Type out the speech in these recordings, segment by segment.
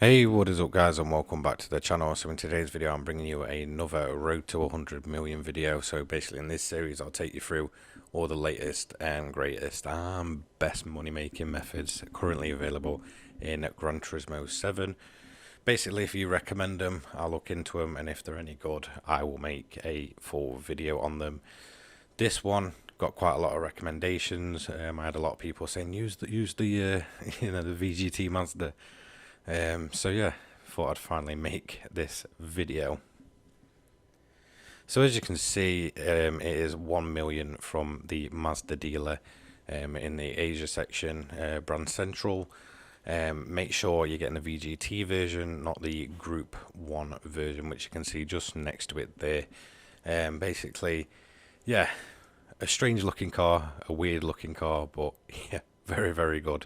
Hey, what is up guys, and welcome back to the channel. So in today's video I'm bringing you another road to 100 million video. So basically in this series I'll take you through all the latest and greatest and best money making methods currently available in Gran Turismo 7. Basically if you recommend them, I'll look into them, and if they're any good I will make a full video on them. This one got quite a lot of recommendations. I had a lot of people saying use the the VGT Mazda. So yeah, thought I'd finally make this video. So as you can see, it is 1 million from the Mazda dealer in the Asia section, brand central. Make sure you're getting the VGT version, not the Group 1 version, which you can see just next to it there. Basically, yeah, a strange looking car, a weird looking car, but yeah, very good.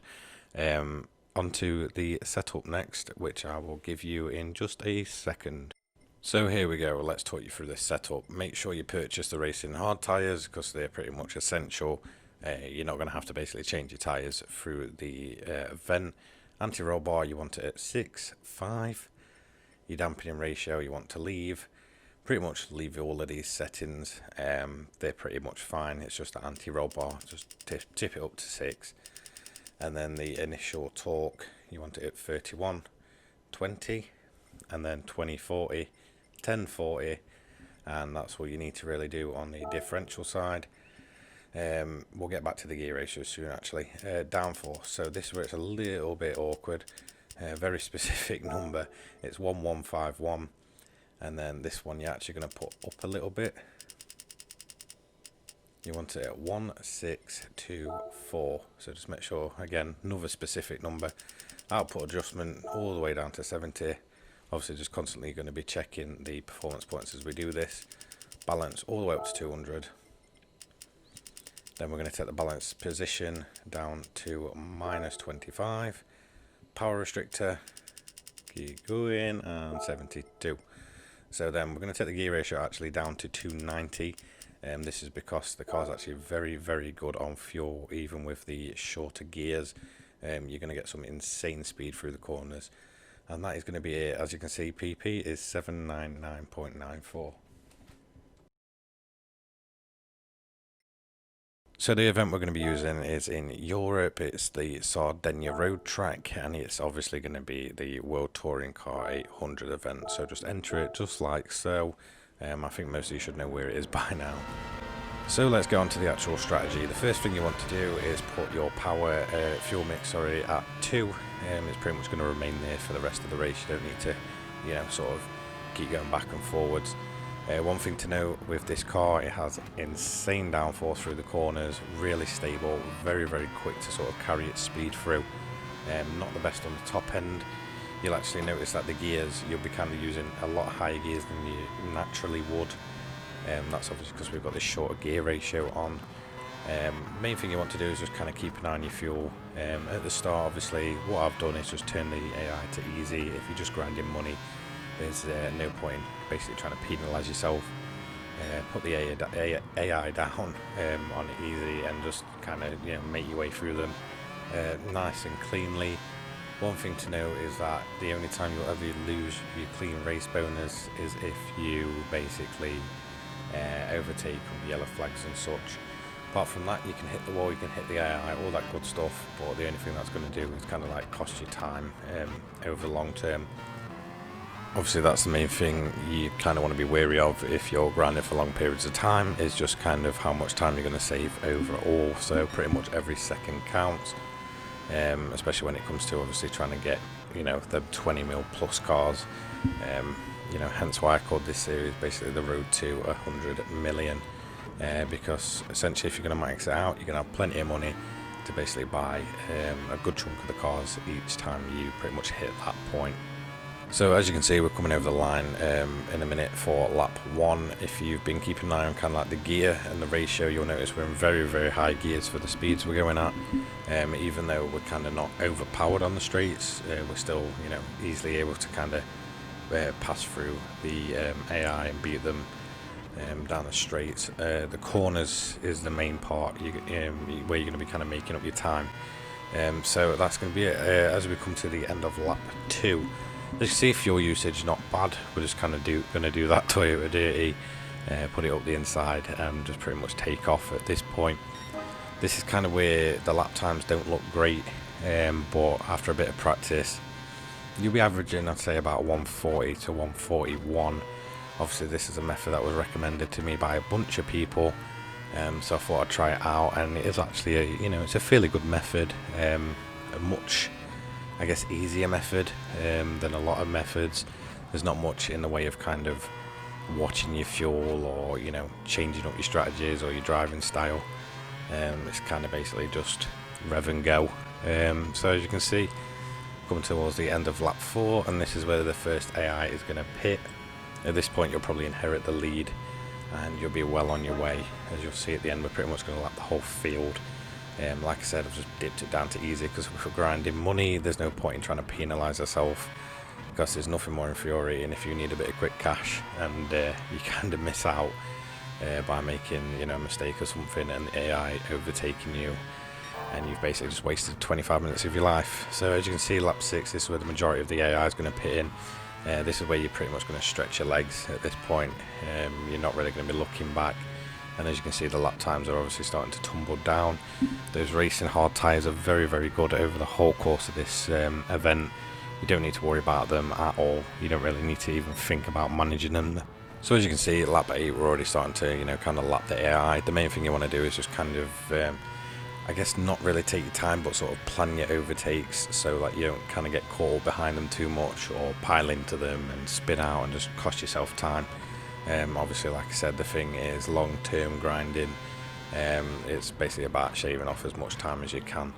Onto the setup next, which I will give you in just a second. So here we go, let's talk you through this setup. Make sure you purchase the racing hard tyres because they're pretty much essential. You're not going to have to basically change your tyres through the event. Anti-roll bar you want it at 6, 5. Your dampening ratio you want to leave. Pretty much leave all of these settings. They're pretty much fine. It's just the anti-roll bar, just tip it up to 6. And then the initial torque you want it at 31, 20, and then 20, 40, 10, 40, and that's what you need to really do on the differential side. We'll get back to the gear ratio soon actually. Downforce, so this is where it's a little bit awkward. Very specific number, it's 1151, and then this one you're actually going to put up a little bit. You want it at 1624, so just make sure, again, another specific number. Output adjustment all the way down to 70. Obviously just constantly going to be checking the performance points as we do this. Balance all the way up to 200. Then we're going to take the balance position down to -25. Power restrictor, keep going, and 72. So then we're going to take the gear ratio actually down to 290. This is because the car's actually very good on fuel, even with the shorter gears. You're going to get some insane speed through the corners, and that is going to be it. As you can see, PP is 799.94. So the event we're going to be using is in Europe. It's the Sardinia road track, and it's obviously going to be the World Touring Car 800 event. So just enter it just like so. I think most of you should know where it is by now. So let's get on to the actual strategy. The first thing you want to do is put your fuel mix at 2. It's pretty much going to remain there for the rest of the race. You don't need to, sort of keep going back and forwards. One thing to note with this car, it has insane downforce through the corners, really stable, very quick to sort of carry its speed through. Not the best on the top end. You'll actually notice that the gears, you'll be kind of using a lot higher gears than you naturally would. That's obviously because we've got this shorter gear ratio on. Main thing you want to do is just kind of keep an eye on your fuel. At the start, obviously, what I've done is just turn the AI to easy. If you're just grinding money, there's no point basically trying to penalise yourself. Put the AI down on easy and just kind of make your way through them nice and cleanly. One thing to note is that the only time you'll ever lose your clean race bonus is if you basically overtake on the yellow flags and such. Apart from that, you can hit the wall, you can hit the AI, all that good stuff, but the only thing that's going to do is kind of like cost you time over the long term. Obviously that's the main thing you kind of want to be wary of if you're grinding for long periods of time, is just kind of how much time you're going to save overall. So pretty much every second counts. Especially when it comes to obviously trying to get the 20 mil plus cars. Hence why I called this series basically the road to 100 million, because essentially if you're going to max it out, you're going to have plenty of money to basically buy a good chunk of the cars each time you pretty much hit that point. So as you can see, we're coming over the line in a minute for lap 1. If you've been keeping an eye on kind of like the gear and the ratio, you'll notice we're in very high gears for the speeds we're going at. Even though we're kind of not overpowered on the straights, we're still easily able to kind of pass through the AI and beat them down the straights. The corners is the main part where you're going to be kind of making up your time. So that's going to be it. As we come to the end of lap 2, As you can see, fuel usage not bad. We're just kind of going to do that Toyota dirty, put it up the inside and just pretty much take off at this point. This is kind of where the lap times don't look great, but after a bit of practice you'll be averaging, I'd say, about 140 to 141. Obviously this is a method that was recommended to me by a bunch of people, so I thought I'd try it out, and it is actually it's a fairly good method, a much, I guess, easier method than a lot of methods. There's not much in the way of kind of watching your fuel or changing up your strategies or your driving style. It's kind of basically just rev and go. So as you can see, coming towards the end of lap 4, and this is where the first AI is going to pit. At this point you'll probably inherit the lead and you'll be well on your way. As you'll see at the end, we're pretty much going to lap the whole field. Like I said, I've just dipped it down to easy because if we're grinding money, there's no point in trying to penalise ourselves, because there's nothing more infuriating if you need a bit of quick cash and you kind of miss out by making a mistake or something and the AI overtaking you, and you've basically just wasted 25 minutes of your life. So as you can see, lap 6, this is where the majority of the AI is going to pit in. This is where you're pretty much going to stretch your legs at this point. You're not really going to be looking back, and as you can see, the lap times are obviously starting to tumble down. Those racing hard tyres are very, very good over the whole course of this event. You don't need to worry about them at all. You don't really need to even think about managing them. So as you can see, lap 8, we're already starting to kind of lap the AI. The main thing you want to do is just kind of I guess not really take your time, but sort of plan your overtakes so that you don't kind of get caught behind them too much or pile into them and spin out and just cost yourself time. Obviously, like I said, the thing is long-term grinding. It's basically about shaving off as much time as you can.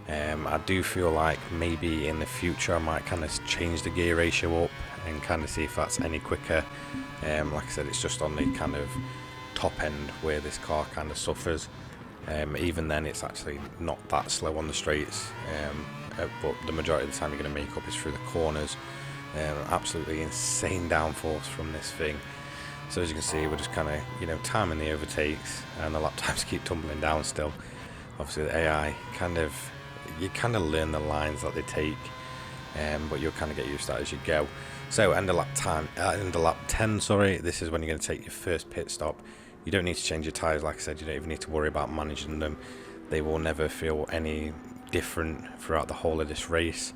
I do feel like maybe in the future I might kind of change the gear ratio up and kind of see if that's any quicker. Like I said, it's just on the kind of top end where this car kind of suffers. Even then it's actually not that slow on the straights, but the majority of the time you're going to make up is through the corners. Absolutely insane downforce from this thing. So as you can see, we're just kind of timing the overtakes, and the lap times keep tumbling down still. Obviously the AI you kind of learn the lines that they take, but you'll kind of get used to that as you go. So end of lap 10, sorry, this is when you're going to take your first pit stop. You don't need to change your tyres. Like I said, you don't even need to worry about managing them. They will never feel any different throughout the whole of this race.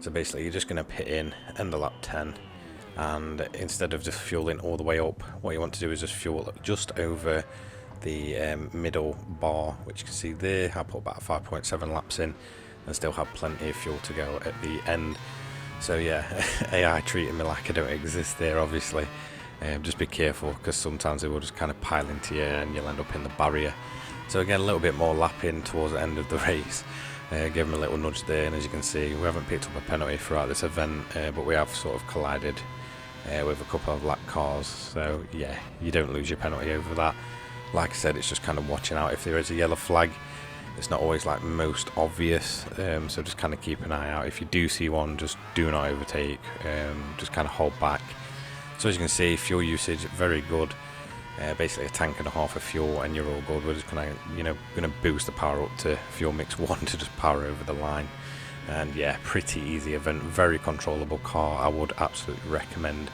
So basically you're just going to pit in end of lap 10, and instead of just fueling all the way up, what you want to do is just fuel just over the middle bar, which you can see there. I put about 5.7 laps in and still have plenty of fuel to go at the end. So yeah, AI treating me like I don't exist there, obviously. Just be careful, because sometimes it will just kind of pile into you and you'll end up in the barrier. So again, a little bit more lapping towards the end of the race. Give him a little nudge there, and as you can see, we haven't picked up a penalty throughout this event, but we have sort of collided with a couple of lap cars. So yeah, you don't lose your penalty over that. Like I said, it's just kind of watching out if there is a yellow flag. It's not always like most obvious, so just kind of keep an eye out. If you do see one, just do not overtake, just kind of hold back. So as you can see, fuel usage very good. Basically a tank and a half of fuel and you're all good. We're just gonna boost the power up to fuel mix 1 to just power over the line. And yeah, pretty easy event, very controllable car. I would absolutely recommend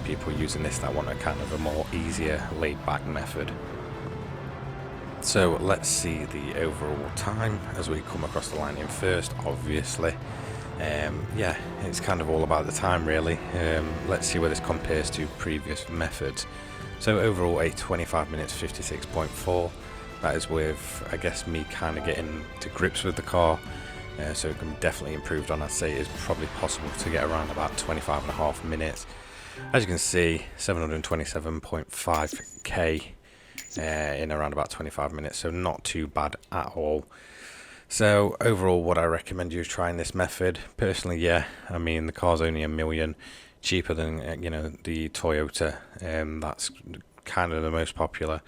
people using this that want a kind of a more easier laid back method. So let's see the overall time as we come across the line in first, obviously. Yeah, it's kind of all about the time really. Let's see where this compares to previous methods. So overall a 25 minutes 56.4. That is with, I guess, me kind of getting to grips with the car. So it can be definitely improved on. I'd say it is probably possible to get around about 25.5 minutes. As you can see, 727.5k in around about 25 minutes, so not too bad at all. So overall, would I recommend you trying this method? Personally, yeah. I mean, the car's only $1 million, cheaper than the Toyota. That's kind of the most popular.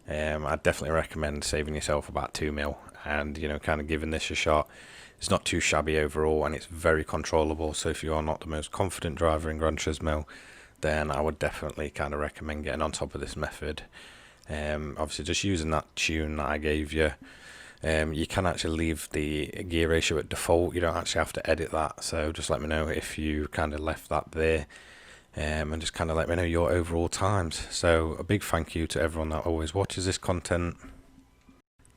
I'd definitely recommend saving yourself about $2 million and kind of giving this a shot. It's not too shabby overall, and it's very controllable. So if you are not the most confident driver in Gran Turismo, then I would definitely kind of recommend getting on top of this method. Obviously, just using that tune that I gave you. You can actually leave the gear ratio at default. You don't actually have to edit that. So just let me know if you kind of left that there. And just kind of let me know your overall times. So a big thank you to everyone that always watches this content.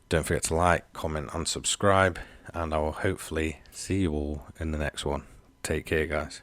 Don't forget to like, comment and subscribe, and I will hopefully see you all in the next one. Take care, guys.